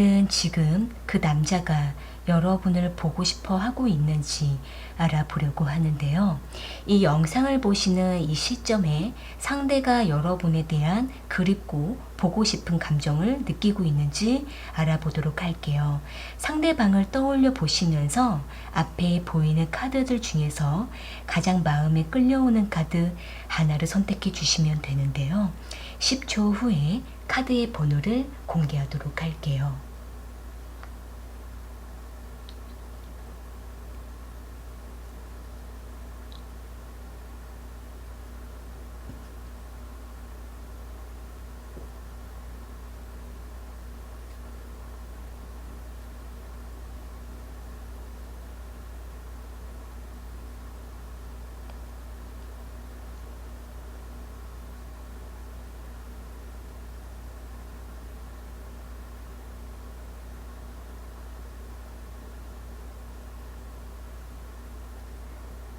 여러분들은 지금 그 남자가 여러분을 보고 싶어 하고 있는지 알아보려고 하는데요. 이 영상을 보시는 이 시점에 상대가 여러분에 대한 그립고 보고 싶은 감정을 느끼고 있는지 알아보도록 할게요. 상대방을 떠올려 보시면서 앞에 보이는 카드들 중에서 가장 마음에 끌려오는 카드 하나를 선택해 주시면 되는데요. 10초 후에 카드의 번호를 공개하도록 할게요.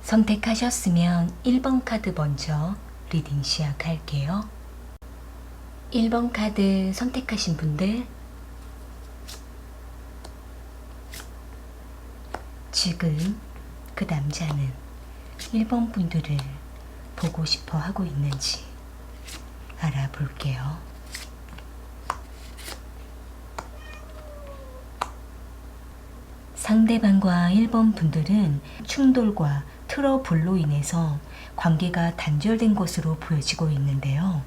선택하셨으면 1번 카드 먼저 리딩 시작할게요. 1번 카드 선택하신 분들, 지금 그 남자는 1번 분들을 보고 싶어 하고 있는지 알아볼게요. 상대방과 1번 분들은 충돌과 트러블로 인해서 관계가 단절된 것으로 보여지고 있는데요.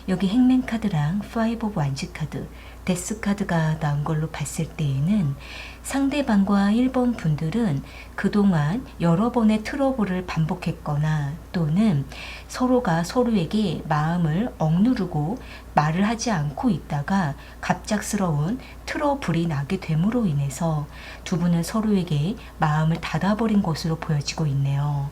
여기 행맨 카드랑 파이브 오브 완즈 카드, 데스 카드가 나온 걸로 봤을 때에는 상대방과 1번 분들은 그동안 여러 번의 트러블을 반복했거나 또는 서로가 서로에게 마음을 억누르고 말을 하지 않고 있다가 갑작스러운 트러블이 나게 됨으로 인해서 두 분은 서로에게 마음을 닫아버린 것으로 보여지고 있네요.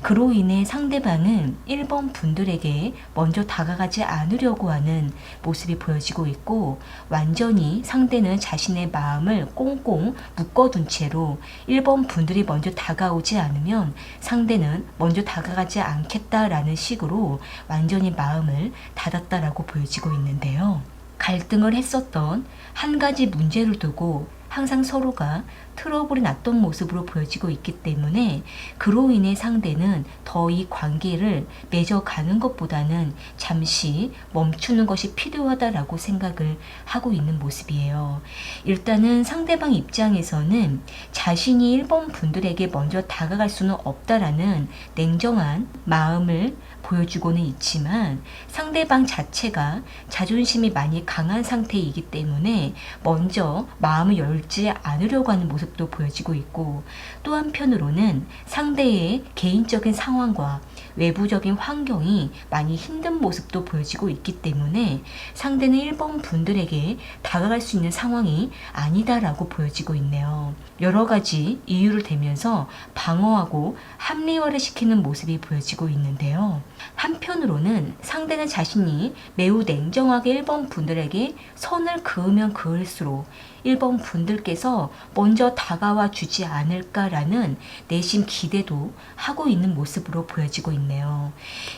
그로 인해 상대방은 1번 분들에게 먼저 다가가지 않으려고 하는 모습이 보여지고 있고, 완전히 상대는 자신의 마음을 꽁꽁 묶어둔 채로 1번 분들이 먼저 다가오지 않으면 상대는 먼저 다가가지 않겠다라는 식으로 완전히 마음을 닫았다라고 보여지고 있는데요. 갈등을 했었던 한 가지 문제를 두고 항상 서로가 트러블이 났던 모습으로 보여지고 있기 때문에 그로 인해 상대는 더 이 관계를 맺어가는 것보다는 잠시 멈추는 것이 필요하다라고 생각을 하고 있는 모습이에요. 일단은 상대방 입장에서는 자신이 1번 분들에게 먼저 다가갈 수는 없다라는 냉정한 마음을 보여주고는 있지만 상대방 자체가 자존심이 많이 강한 상태이기 때문에 먼저 마음을 열지 않으려고 하는 모습도 보여지고 있고, 또 한편으로는 상대의 개인적인 상황과 외부적인 환경이 많이 힘든 모습도 보여지고 있기 때문에 상대는 1번 분들에게 다가갈 수 있는 상황이 아니다라고 보여지고 있네요. 여러 가지 이유를 대면서 방어하고 합리화를 시키는 모습이 보여지고 있는데요. 한편으로는 상대는 자신이 매우 냉정하게 1번 분들에게 선을 그으면 그을수록 1번 분들께서 먼저 다가와 주지 않을까라는 내심 기대도 하고 있는 모습으로 보여지고 있네요.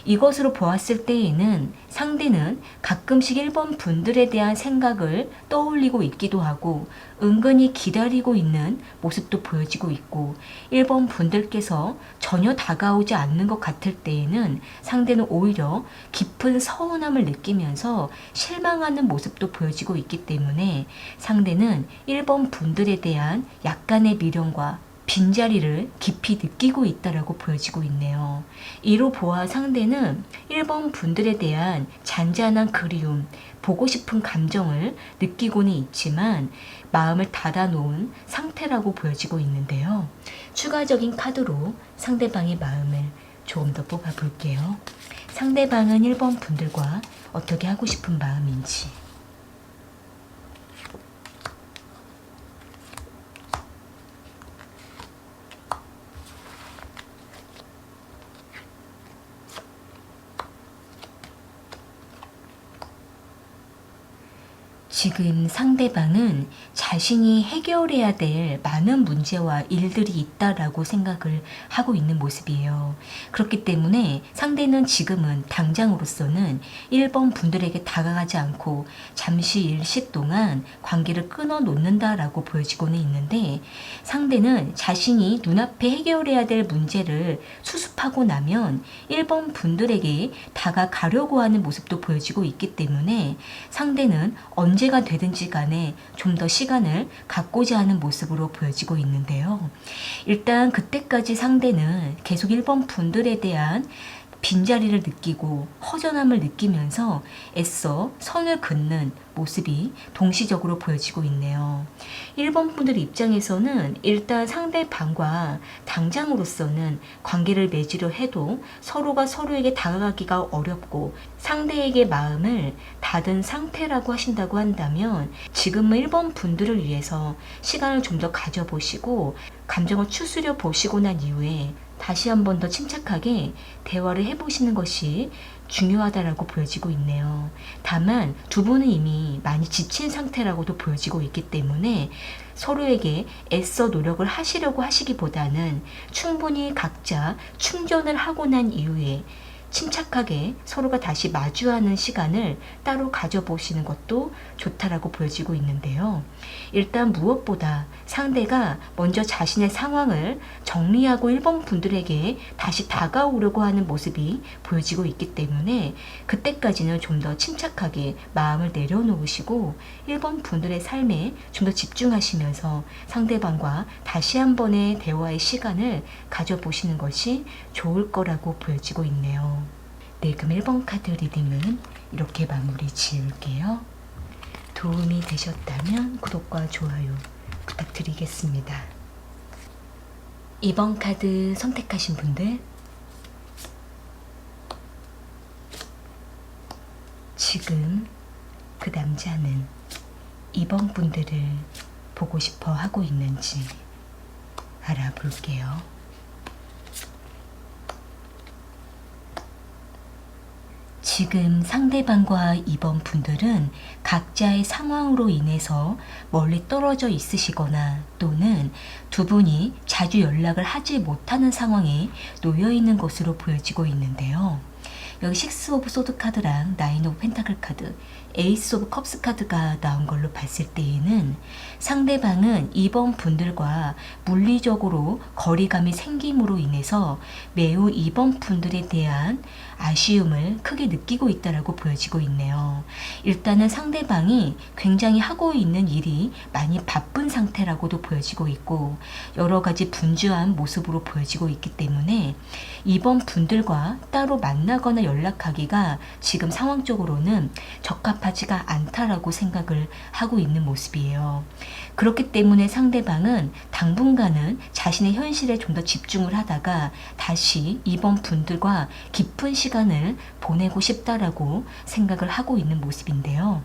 이것으로 보았을 때에는 상대는 가끔씩 1번 분들에 대한 생각을 떠올리고 있기도 하고 은근히 기다리고 있는 모습도 보여지고 있고, 1번 분들께서 전혀 다가오지 않는 것 같을 때에는 상대는 오히려 깊은 서운함을 느끼면서 실망하는 모습도 보여지고 있기 때문에 상대는 1번 분들에 대한 약간의 미련과 빈자리를 깊이 느끼고 있다라고 보여지고 있네요. 이로 보아 상대는 1번 분들에 대한 잔잔한 그리움, 보고 싶은 감정을 느끼고는 있지만 마음을 닫아놓은 상태라고 보여지고 있는데요. 추가적인 카드로 상대방의 마음을 조금 더 뽑아볼게요. 상대방은 1번 분들과 어떻게 하고 싶은 마음인지. 지금 상대방은 자신이 해결해야 될 많은 문제와 일들이 있다라고 생각을 하고 있는 모습이에요. 그렇기 때문에 상대는 지금은 당장으로서는 1번 분들에게 다가가지 않고 잠시 일시 동안 관계를 끊어 놓는다라고 보여지고는 있는데, 상대는 자신이 눈앞에 해결해야 될 문제를 수습하고 나면 1번 분들에게 다가가려고 하는 모습도 보여지고 있기 때문에 상대는 언제가 되든지 간에 좀 더 시간을 갖고자 하는 모습으로 보여지고 있는데요. 일단 그때까지 상대는 계속 1번 분들에 대한 빈자리를 느끼고 허전함을 느끼면서 애써 선을 긋는 모습이 동시적으로 보여지고 있네요. 1번 분들 입장에서는 일단 상대방과 당장으로서는 관계를 맺으려 해도 서로가 서로에게 다가가기가 어렵고 상대에게 마음을 닫은 상태라고 하신다고 한다면, 지금은 1번 분들을 위해서 시간을 좀 더 가져보시고 감정을 추스려 보시고 난 이후에 다시 한 번 더 침착하게 대화를 해보시는 것이 중요하다라고 보여지고 있네요. 다만 두 분은 이미 많이 지친 상태라고도 보여지고 있기 때문에 서로에게 애써 노력을 하시려고 하시기보다는 충분히 각자 충전을 하고 난 이후에 침착하게 서로가 다시 마주하는 시간을 따로 가져보시는 것도 좋다라고 보여지고 있는데요. 일단 무엇보다 상대가 먼저 자신의 상황을 정리하고 1번 분들에게 다시 다가오려고 하는 모습이 보여지고 있기 때문에 그때까지는 좀 더 침착하게 마음을 내려놓으시고 1번 분들의 삶에 좀 더 집중하시면서 상대방과 다시 한 번의 대화의 시간을 가져보시는 것이 좋을 거라고 보여지고 있네요. 네, 그럼 1번 카드 리딩은 이렇게 마무리 지을게요. 도움이 되셨다면 구독과 좋아요 부탁드리겠습니다. 2번 카드 선택하신 분들, 지금 그 남자는 2번 분들을 보고 싶어 하고 있는지 알아볼게요. 지금 상대방과 2번 분들은 각자의 상황으로 인해서 멀리 떨어져 있으시거나 또는 두 분이 자주 연락을 하지 못하는 상황에 놓여 있는 것으로 보여지고 있는데요. 여기 6 오브 소드 카드랑 9 오브 펜타클 카드, 에이스 오브 컵스 카드가 나온 걸로 봤을 때에는 상대방은 2번 분들과 물리적으로 거리감이 생김으로 인해서 매우 2번 분들에 대한 아쉬움을 크게 느끼고 있다라고 보여지고 있네요. 일단은 상대방이 굉장히 하고 있는 일이 많이 바쁜 상태라고도 보여지고 있고 여러 가지 분주한 모습으로 보여지고 있기 때문에 2번 분들과 따로 만나거나 연락하기가 지금 상황적으로는 적합하지가 않다라고 생각을 하고 있는 모습이에요. 그렇기 때문에 상대방은 당분간은 자신의 현실에 좀 더 집중을 하다가 다시 2번 분들과 깊은 시간을 보내고 싶다라고 생각을 하고 있는 모습인데요.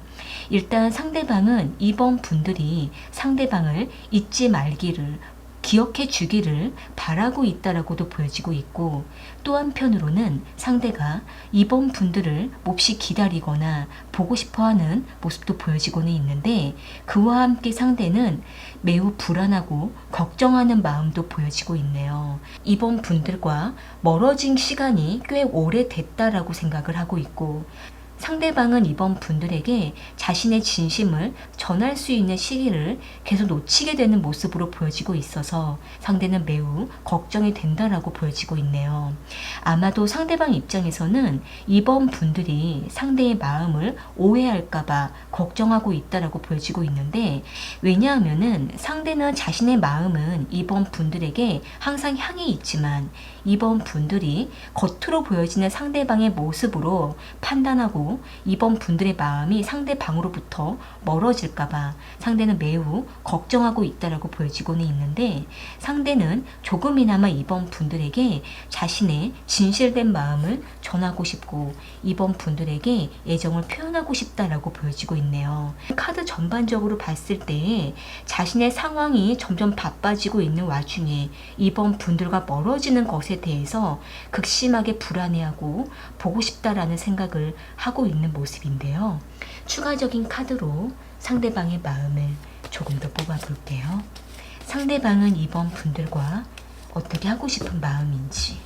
일단 상대방은 2번 분들이 상대방을 잊지 말기를, 기억해 주기를 바라고 있다라고도 보여지고 있고, 또 한편으로는 상대가 2번 분들을 몹시 기다리거나 보고 싶어하는 모습도 보여지고는 있는데, 그와 함께 상대는 매우 불안하고 걱정하는 마음도 보여지고 있네요. 2번 분들과 멀어진 시간이 꽤 오래됐다라고 생각을 하고 있고, 상대방은 2번 분들에게 자신의 진심을 전할 수 있는 시기를 계속 놓치게 되는 모습으로 보여지고 있어서 상대는 매우 걱정이 된다라고 보여지고 있네요. 아마도 상대방 입장에서는 2번 분들이 상대의 마음을 오해할까봐 걱정하고 있다라고 보여지고 있는데, 왜냐하면은 상대는 자신의 마음은 2번 분들에게 항상 향해 있지만 2번 분들이 겉으로 보여지는 상대방의 모습으로 판단하고 2번 분들의 마음이 상대방으로부터 멀어질까봐 상대는 매우 걱정하고 있다라고 보여지고는 있는데, 상대는 조금이나마 2번 분들에게 자신의 진실된 마음을 전하고 싶고 2번 분들에게 애정을 표현하고 싶다라고 보여지고 있네요. 카드 전반적으로 봤을 때 자신의 상황이 점점 바빠지고 있는 와중에 2번 분들과 멀어지는 것에 대해서 극심하게 불안해하고 보고 싶다라는 생각을 하고 있는 모습인데요. 추가적인 카드로 상대방의 마음을 조금 더 뽑아볼게요. 상대방은 이번 분들과 어떻게 하고 싶은 마음인지.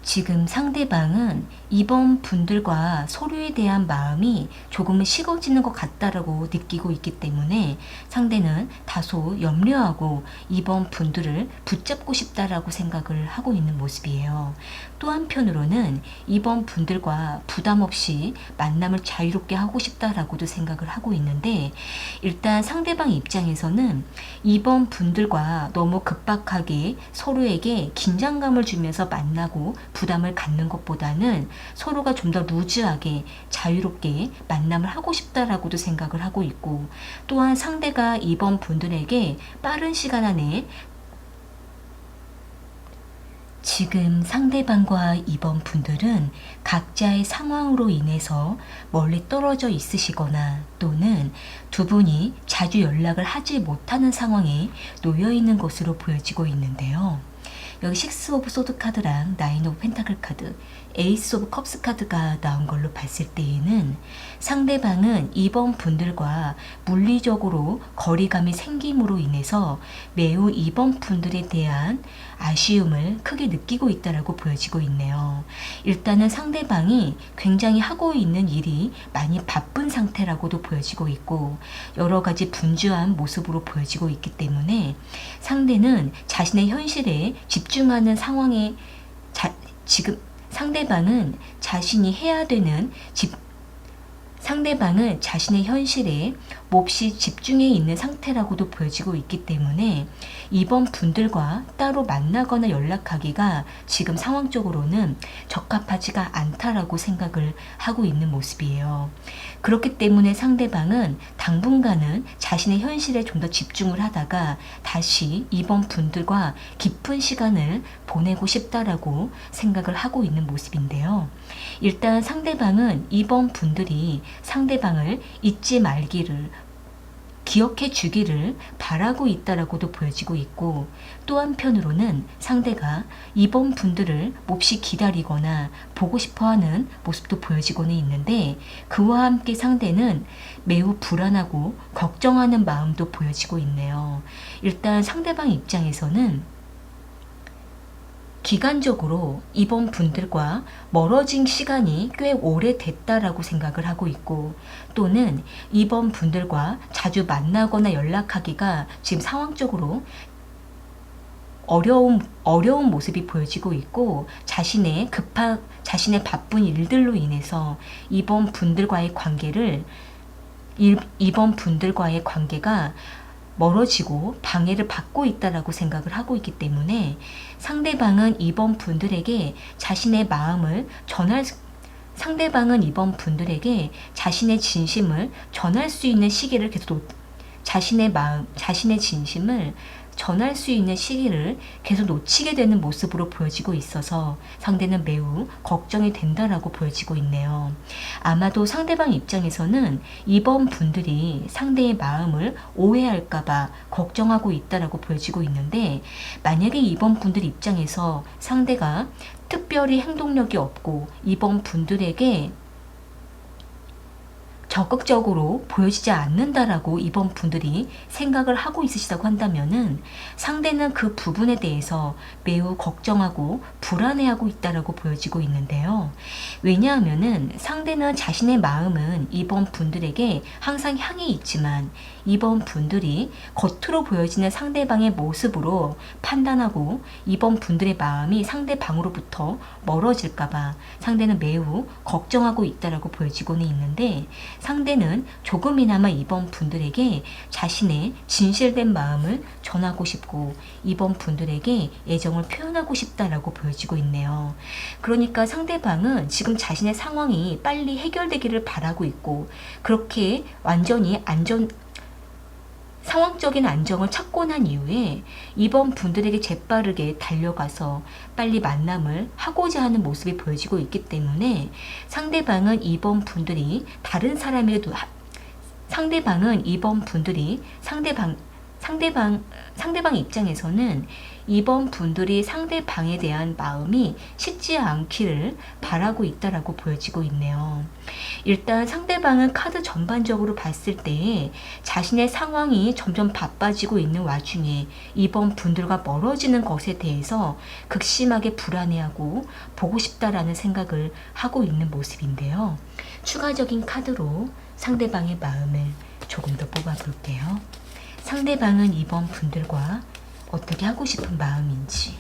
지금 상대방은 이번 분들과 서로에 대한 마음이 조금은 식어지는 것 같다라고 느끼고 있기 때문에 상대는 다소 염려하고 이번 분들을 붙잡고 싶다라고 생각을 하고 있는 모습이에요. 또 한편으로는 이번 분들과 부담 없이 만남을 자유롭게 하고 싶다라고도 생각을 하고 있는데, 일단 상대방 입장에서는 이번 분들과 너무 급박하게 서로에게 긴장감을 주면서 만나고 부담을 갖는 것보다는 서로가 좀 더 루즈하게 자유롭게 만남을 하고 싶다라고도 생각을 하고 있고, 또한 상대가 이번 분들에게 빠른 시간 안에 지금 상대방과 이번 분들은 각자의 상황으로 인해서 멀리 떨어져 있으시거나 또는 두 분이 자주 연락을 하지 못하는 상황에 놓여 있는 것으로 보여지고 있는데요. 여기 6 오브 소드 카드랑 9 오브 펜타클 카드, 에이스 오브 컵스 카드가 나온 걸로 봤을 때에는 상대방은 이번 분들과 물리적으로 거리감이 생김으로 인해서 매우 이번 분들에 대한 아쉬움을 크게 느끼고 있다라고 보여지고 있네요. 일단은 상대방이 굉장히 하고 있는 일이 많이 바쁜 상태라고도 보여지고 있고 여러 가지 분주한 모습으로 보여지고 있기 때문에 상대는 자신의 현실에 집중하는 상황에 지금 상대방은 자신이 해야 되는 상대방은 자신의 현실에 몹시 집중해 있는 상태라고도 보여지고 있기 때문에 이번 분들과 따로 만나거나 연락하기가 지금 상황적으로는 적합하지가 않다라고 생각을 하고 있는 모습이에요. 그렇기 때문에 상대방은 당분간은 자신의 현실에 좀 더 집중을 하다가 다시 이번 분들과 깊은 시간을 보내고 싶다라고 생각을 하고 있는 모습인데요. 일단 상대방은 이번 분들이 상대방을 잊지 말기를, 기억해 주기를 바라고 있다라고도 보여지고 있고, 또 한편으로는 상대가 이번 분들을 몹시 기다리거나 보고 싶어하는 모습도 보여지고는 있는데, 그와 함께 상대는 매우 불안하고 걱정하는 마음도 보여지고 있네요. 일단 상대방 입장에서는 기간적으로 이번 분들과 멀어진 시간이 꽤 오래됐다라고 생각을 하고 있고, 또는 이번 분들과 자주 만나거나 연락하기가 지금 상황적으로 어려운 모습이 보여지고 있고, 자신의 바쁜 일들로 인해서 이번 분들과의 관계가 멀어지고 방해를 받고 있다라고 생각을 하고 있기 때문에 상대방은 이번 분들에게 자신의 진심을 전할 수 있는 시기를 계속 놓치게 되는 모습으로 보여지고 있어서 상대는 매우 걱정이 된다라고 보여지고 있네요. 아마도 상대방 입장에서는 이번 분들이 상대의 마음을 오해할까봐 걱정하고 있다라고 보여지고 있는데, 만약에 이번 분들 입장에서 상대가 특별히 행동력이 없고 이번 분들에게 적극적으로 보여지지 않는다라고 이번 분들이 생각을 하고 있으시다고 한다면은 상대는 그 부분에 대해서 매우 걱정하고 불안해하고 있다라고 보여지고 있는데요. 왜냐하면은 상대는 자신의 마음은 이번 분들에게 항상 향해 있지만 이번 분들이 겉으로 보여지는 상대방의 모습으로 판단하고 이번 분들의 마음이 상대방으로부터 멀어질까봐 상대는 매우 걱정하고 있다라고 보여지고는 있는데, 상대는 조금이나마 이번 분들에게 자신의 진실된 마음을 전하고 싶고 이번 분들에게 애정을 표현하고 싶다라고 보여지고 있네요. 그러니까 상대방은 지금 자신의 상황이 빨리 해결되기를 바라고 있고, 그렇게 완전히 상황적인 안정을 찾고 난 이후에 이번 분들에게 재빠르게 달려가서 빨리 만남을 하고자 하는 모습이 보여지고 있기 때문에 상대방은 이번 분들이 다른 사람에게 상대방은 이번 분들이 상대방 입장에서는 이번 분들이 상대방에 대한 마음이 식지 않기를 바라고 있다라고 보여지고 있네요. 일단 상대방은 카드 전반적으로 봤을 때 자신의 상황이 점점 바빠지고 있는 와중에 이번 분들과 멀어지는 것에 대해서 극심하게 불안해하고 보고 싶다라는 생각을 하고 있는 모습인데요. 추가적인 카드로 상대방의 마음을 조금 더 뽑아 볼게요. 상대방은 이번 분들과 어떻게 하고 싶은 마음인지.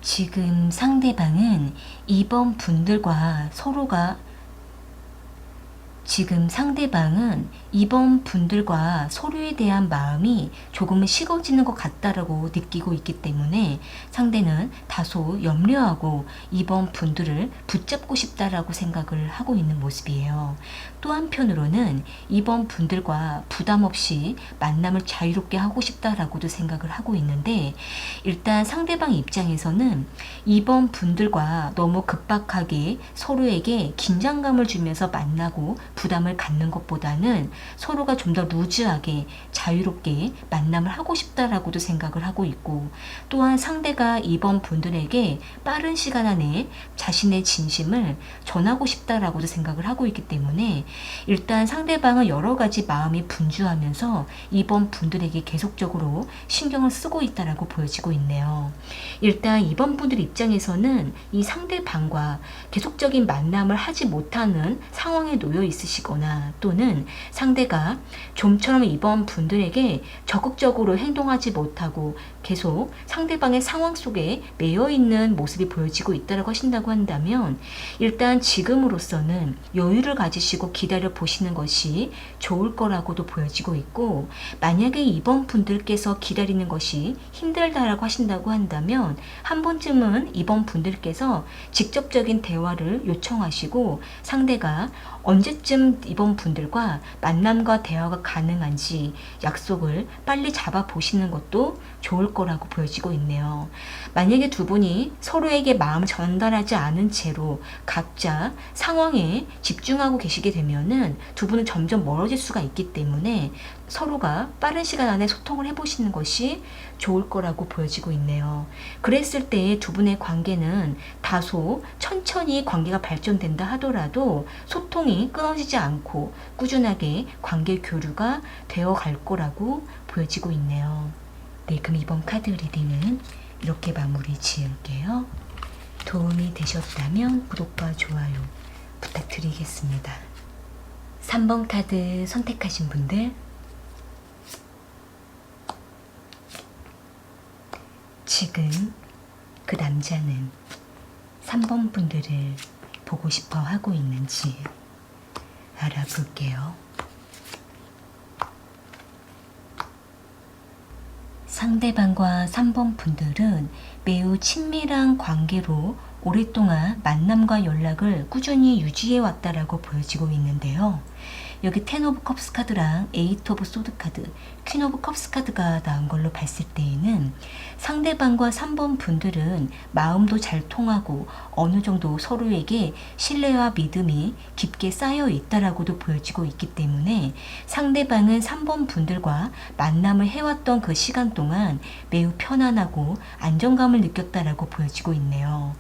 지금 상대방은 이번 분들과 서로에 대한 마음이 조금은 식어지는 것 같다라고 느끼고 있기 때문에 상대는 다소 염려하고 이번 분들을 붙잡고 싶다라고 생각을 하고 있는 모습이에요. 또 한편으로는 이번 분들과 부담 없이 만남을 자유롭게 하고 싶다라고도 생각을 하고 있는데, 일단 상대방 입장에서는 이번 분들과 너무 급박하게 서로에게 긴장감을 주면서 만나고 부담을 갖는 것보다는 서로가 좀 더 루즈하게 자유롭게 만남을 하고 싶다라고도 생각을 하고 있고, 또한 상대가 이번 분들에게 빠른 시간 안에 자신의 진심을 전하고 싶다라고도 생각을 하고 있기 때문에 일단 상대방은 여러 가지 마음이 분주하면서 이번 분들에게 계속적으로 신경을 쓰고 있다라고 보여지고 있네요. 일단 이번 분들 입장에서는 이 상대방과 계속적인 만남을 하지 못하는 상황에 놓여 있으시거나, 또는 상대가 좀처럼 이번 분들에게 적극적으로 행동하지 못하고 계속 상대방의 상황 속에 매여 있는 모습이 보여지고 있다고 하신다고 한다면, 일단 지금으로서는 여유를 가지시고 기다려 보시는 것이 좋을 거라고도 보여지고 있고, 만약에 이번 분들께서 기다리는 것이 힘들다라고 하신다고 한다면 한 번쯤은 이번 분들께서 직접적인 대화를 요청하시고 상대가 언제쯤 이번 분들과 만남과 대화가 가능한지 약속을 빨리 잡아 보시는 것도 좋을 거라고 보여지고 있네요. 만약에 두 분이 서로에게 마음을 전달하지 않은 채로 각자 상황에 집중하고 계시게 되면은 두 분은 점점 멀어질 수가 있기 때문에 서로가 빠른 시간 안에 소통을 해보시는 것이 좋을 거라고 보여지고 있네요. 그랬을 때 두 분의 관계는 다소 천천히 관계가 발전된다 하더라도 소통이 끊어지지 않고 꾸준하게 관계 교류가 되어 갈 거라고 보여지고 있네요. 네, 그럼 이번 카드 리딩은 이렇게 마무리 지을게요. 도움이 되셨다면 구독과 좋아요 부탁드리겠습니다. 3번 카드 선택하신 분들, 지금 그 남자는 3번 분들을 보고 싶어 하고 있는지 알아볼게요. 상대방과 3번 분들은 매우 친밀한 관계로 오랫동안 만남과 연락을 꾸준히 유지해 왔다라고 보여지고 있는데요. 여기 10 오브 컵스 카드랑 8 오브 소드 카드, 퀸 오브 컵스 카드가 나온 걸로 봤을 때에는 상대방과 3번 분들은 마음도 잘 통하고 어느 정도 서로에게 신뢰와 믿음이 깊게 쌓여 있다라고도 보여지고 있기 때문에 상대방은 3번 분들과 만남을 해왔던 그 시간 동안 매우 편안하고 안정감을 느꼈다라고 보여지고 있네요.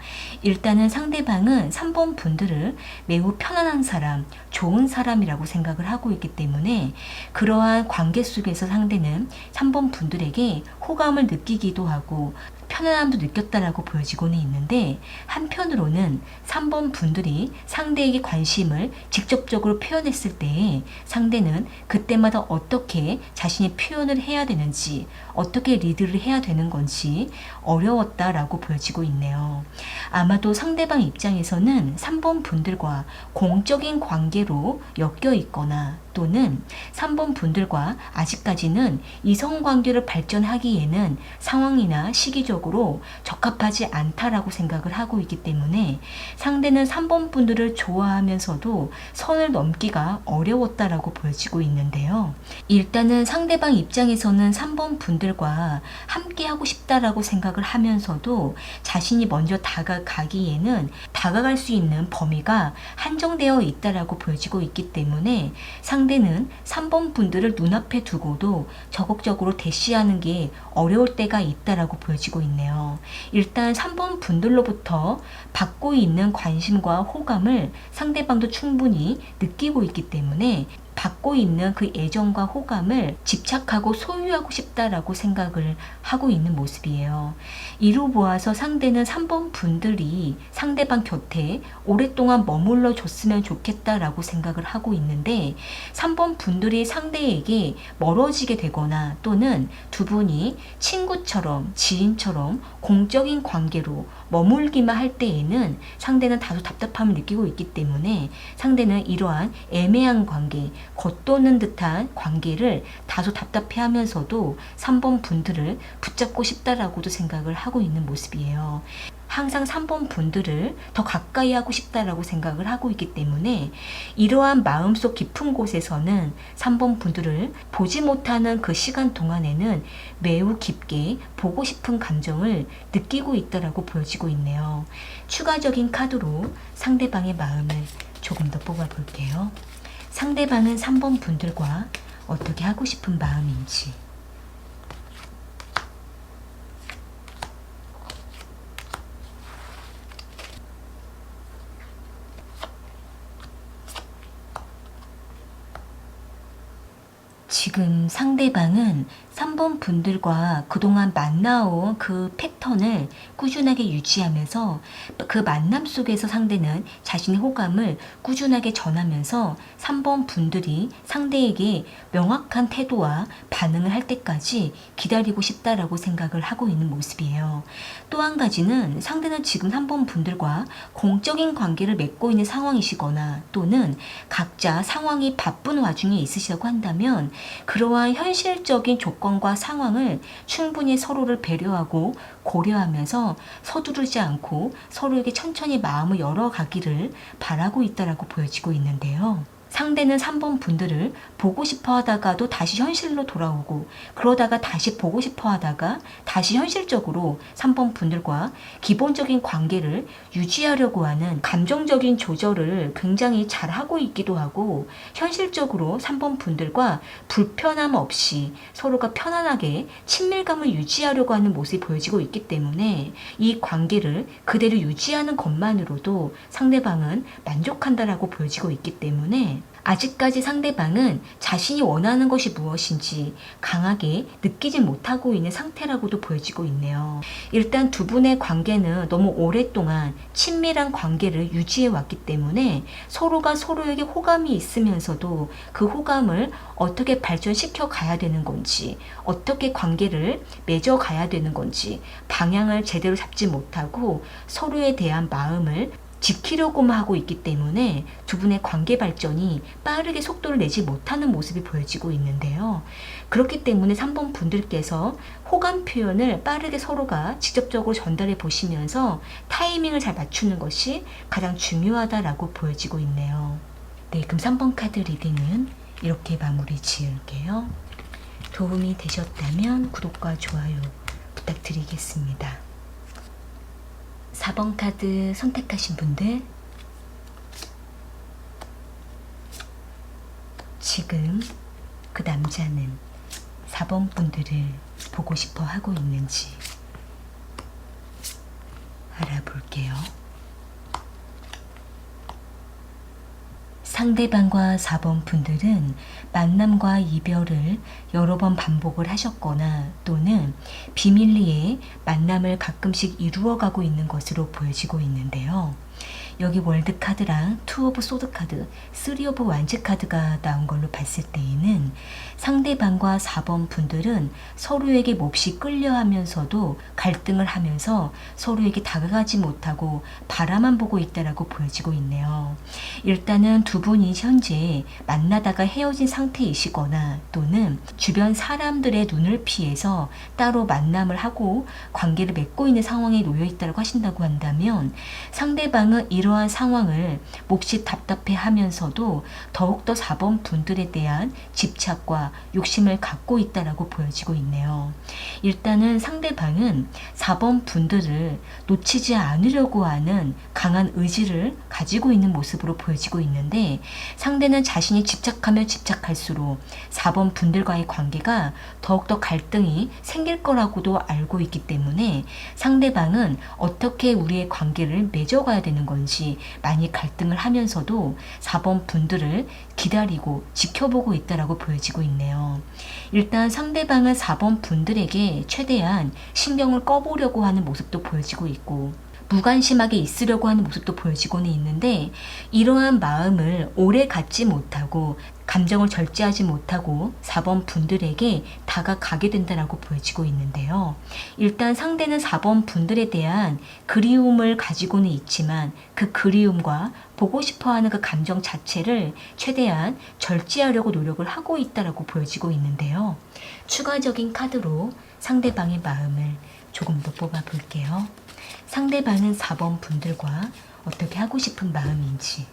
일단은 상대방은 3번 분들을 매우 편안한 사람, 좋은 사람이라고 생각을 하고 있기 때문에 그러한 관계 속에서 상대는 3번 분들에게 호감을 느끼기도 하고 편안함도 느꼈다라고 보여지고는 있는데, 한편으로는 3번 분들이 상대에게 관심을 직접적으로 표현했을 때 상대는 그때마다 어떻게 자신이 표현을 해야 되는지, 어떻게 리드를 해야 되는 건지 어려웠다라고 보여지고 있네요. 아마도 상대방 입장에서는 3번 분들과 공적인 관계로 엮여 있거나 또는 3번 분들과 아직까지는 이성관계를 발전하기에는 상황이나 시기적으로 적합하지 않다라고 생각을 하고 있기 때문에 상대는 3번 분들을 좋아하면서도 선을 넘기가 어려웠다라고 보여지고 있는데요. 일단은 상대방 입장에서는 3번 분들과 함께 하고 싶다라고 생각을 하면서도 자신이 먼저 다가가기에는 다가갈 수 있는 범위가 한정되어 있다라고 보여지고 있기 때문에 상대는 3번 분들을 눈앞에 두고도 적극적으로 대시하는 게 어려울 때가 있다라고 보여지고 있네요. 일단 3번 분들로부터 받고 있는 관심과 호감을 상대방도 충분히 느끼고 있기 때문에 받고 있는 그 애정과 호감을 집착하고 소유하고 싶다라고 생각을 하고 있는 모습이에요. 이로 보아서 상대는 3번 분들이 상대방 곁에 오랫동안 머물러 줬으면 좋겠다라고 생각을 하고 있는데, 3번 분들이 상대에게 멀어지게 되거나 또는 두 분이 친구처럼 지인처럼 공적인 관계로 머물기만 할 때에는 상대는 다소 답답함을 느끼고 있기 때문에 상대는 이러한 애매한 관계, 겉도는 듯한 관계를 다소 답답해하면서도 3번 분들을 붙잡고 싶다라고도 생각을 하고 있는 모습이에요. 항상 3번 분들을 더 가까이 하고 싶다라고 생각을 하고 있기 때문에 이러한 마음속 깊은 곳에서는 3번 분들을 보지 못하는 그 시간 동안에는 매우 깊게 보고 싶은 감정을 느끼고 있다라고 보여지고 있네요. 추가적인 카드로 상대방의 마음을 조금 더 뽑아볼게요. 상대방은 3번 분들과 어떻게 하고 싶은 마음인지. 지금 상대방은 3번 분들과 그동안 만나온 그 패턴을 꾸준하게 유지하면서 그 만남 속에서 상대는 자신의 호감을 꾸준하게 전하면서 3번 분들이 상대에게 명확한 태도와 반응을 할 때까지 기다리고 싶다라고 생각을 하고 있는 모습이에요. 또 한 가지는 상대는 지금 3번 분들과 공적인 관계를 맺고 있는 상황이시거나 또는 각자 상황이 바쁜 와중에 있으시다고 한다면 그러한 현실적인 조건과 상황을 충분히 서로를 배려하고 고려하면서 서두르지 않고 서로에게 천천히 마음을 열어가기를 바라고 있다라고 보여지고 있는데요. 상대는 3번 분들을 보고 싶어 하다가도 다시 현실로 돌아오고, 그러다가 다시 보고 싶어 하다가 다시 현실적으로 3번 분들과 기본적인 관계를 유지하려고 하는 감정적인 조절을 굉장히 잘 하고 있기도 하고, 현실적으로 3번 분들과 불편함 없이 서로가 편안하게 친밀감을 유지하려고 하는 모습이 보여지고 있기 때문에 이 관계를 그대로 유지하는 것만으로도 상대방은 만족한다라고 보여지고 있기 때문에 아직까지 상대방은 자신이 원하는 것이 무엇인지 강하게 느끼지 못하고 있는 상태라고도 보여지고 있네요. 일단 두 분의 관계는 너무 오랫동안 친밀한 관계를 유지해 왔기 때문에 서로가 서로에게 호감이 있으면서도 그 호감을 어떻게 발전시켜 가야 되는 건지, 어떻게 관계를 맺어 가야 되는 건지 방향을 제대로 잡지 못하고 서로에 대한 마음을 지키려고만 하고 있기 때문에 두 분의 관계 발전이 빠르게 속도를 내지 못하는 모습이 보여지고 있는데요. 그렇기 때문에 3번 분들께서 호감 표현을 빠르게 서로가 직접적으로 전달해 보시면서 타이밍을 잘 맞추는 것이 가장 중요하다라고 보여지고 있네요. 네, 그럼 3번 카드 리딩은 이렇게 마무리 지을게요. 도움이 되셨다면 구독과 좋아요 부탁드리겠습니다. 4번 카드 선택하신 분들, 지금 그 남자는 4번 분들을 보고 싶어 하고 있는지 알아볼게요. 상대방과 4번 분들은 만남과 이별을 여러 번 반복을 하셨거나 또는 비밀리에 만남을 가끔씩 이루어가고 있는 것으로 보여지고 있는데요. 여기 월드 카드랑 투 오브 소드 카드, 쓰리 오브 완즈 카드가 나온 걸로 봤을 때에는 상대방과 4번 분들은 서로에게 몹시 끌려하면서도 갈등을 하면서 서로에게 다가가지 못하고 바라만 보고 있다라고 보여지고 있네요. 일단은 두 분이 현재 만나다가 헤어진 상태이시거나 또는 주변 사람들의 눈을 피해서 따로 만남을 하고 관계를 맺고 있는 상황에 놓여 있다고 하신다고 한다면 상대방은 이러한 상황을 몹시 답답해 하면서도 더욱더 4번 분들에 대한 집착과 욕심을 갖고 있다라고 보여지고 있네요. 일단은 상대방은 4번 분들을 놓치지 않으려고 하는 강한 의지를 가지고 있는 모습으로 보여지고 있는데 상대는 자신이 집착하면 집착할수록 4번 분들과의 관계가 더욱더 갈등이 생길 거라고도 알고 있기 때문에 상대방은 어떻게 우리의 관계를 맺어가야 되는 건지 많이 갈등을 하면서도 4번 분들을 기다리고 지켜보고 있다라고 보여지고 있네요. 일단 상대방은 4번 분들에게 최대한 신경을 꺼보려고 하는 모습도 보여지고 있고 무관심하게 있으려고 하는 모습도 보여지고는 있는데 이러한 마음을 오래 갖지 못하고 감정을 절제하지 못하고 4번 분들에게 다가가게 된다라고 보여지고 있는데요. 일단 상대는 4번 분들에 대한 그리움을 가지고는 있지만 그 그리움과 보고 싶어하는 그 감정 자체를 최대한 절제하려고 노력을 하고 있다라고 보여지고 있는데요. 추가적인 카드로 상대방의 마음을 조금 더 뽑아 볼게요. 상대방은 4번 분들과 어떻게 하고 싶은 마음인지.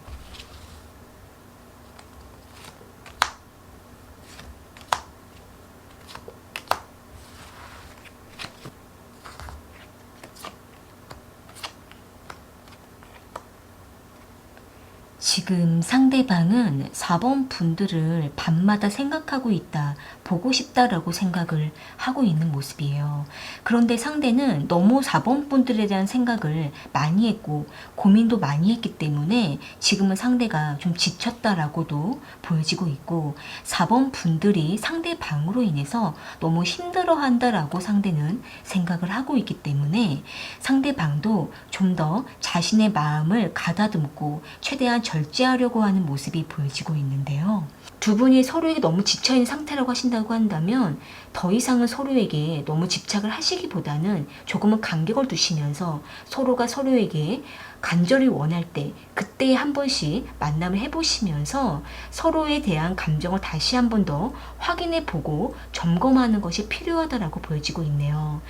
지금 상대방은 4번 분들을 밤마다 생각하고 있다, 보고 싶다라고 생각을 하고 있는 모습이에요. 그런데 상대는 너무 4번 분들에 대한 생각을 많이 했고 고민도 많이 했기 때문에 지금은 상대가 좀 지쳤다라고도 보여지고 있고 4번 분들이 상대방으로 인해서 너무 힘들어한다라고 상대는 생각을 하고 있기 때문에 상대방도 좀 더 자신의 마음을 가다듬고 최대한 절제하려고 하는 모습이 보여지고 있는데요. 두 분이 서로에게 너무 지쳐있는 상태라고 하신다고 한다면 더 이상은 서로에게 너무 집착을 하시기보다는 조금은 간격을 두시면서 서로가 서로에게 간절히 원할 때 그때 한 번씩 만남을 해보시면서 서로에 대한 감정을 다시 한 번 더 확인해 보고 점검하는 것이 필요하다라고 보여지고 있네요.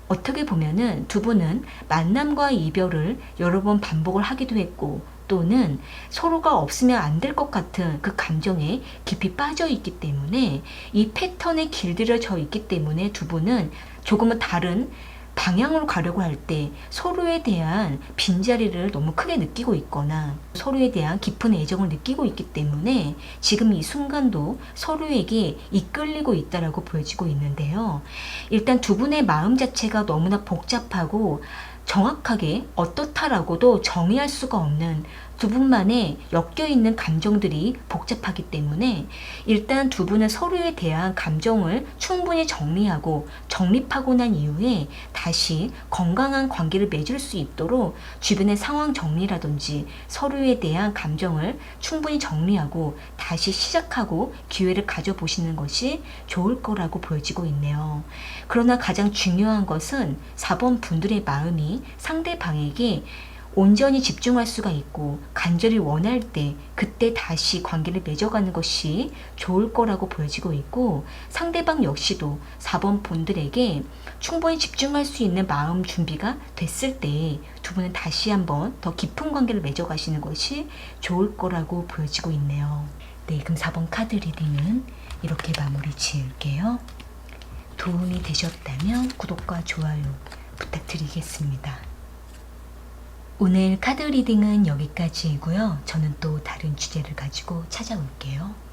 어떻게 보면은 두 분은 만남과 이별을 여러 번 반복을 하기도 했고 또는 서로가 없으면 안 될 것 같은 그 감정에 깊이 빠져 있기 때문에 이 패턴에 길들여져 있기 때문에 두 분은 조금은 다른 방향으로 가려고 할 때 서로에 대한 빈자리를 너무 크게 느끼고 있거나 서로에 대한 깊은 애정을 느끼고 있기 때문에 지금 이 순간도 서로에게 이끌리고 있다라고 보여지고 있는데요. 일단 두 분의 마음 자체가 너무나 복잡하고 정확하게 어떻다라고도 정의할 수가 없는 두 분만의 엮여있는 감정들이 복잡하기 때문에 일단 두 분은 서로에 대한 감정을 충분히 정리하고 정립하고 난 이후에 다시 건강한 관계를 맺을 수 있도록 주변의 상황 정리라든지 서로에 대한 감정을 충분히 정리하고 다시 시작하고 기회를 가져보시는 것이 좋을 거라고 보여지고 있네요. 그러나 가장 중요한 것은 4번 분들의 마음이 상대방에게 온전히 집중할 수가 있고 간절히 원할 때 그때 다시 관계를 맺어가는 것이 좋을 거라고 보여지고 있고, 상대방 역시도 4번 분들에게 충분히 집중할 수 있는 마음 준비가 됐을 때 두 분은 다시 한번 더 깊은 관계를 맺어가시는 것이 좋을 거라고 보여지고 있네요. 네, 그럼 4번 카드 리딩은 이렇게 마무리 지을게요. 도움이 되셨다면 구독과 좋아요 부탁드리겠습니다. 오늘 카드 리딩은 여기까지이고요. 저는 또 다른 주제를 가지고 찾아올게요.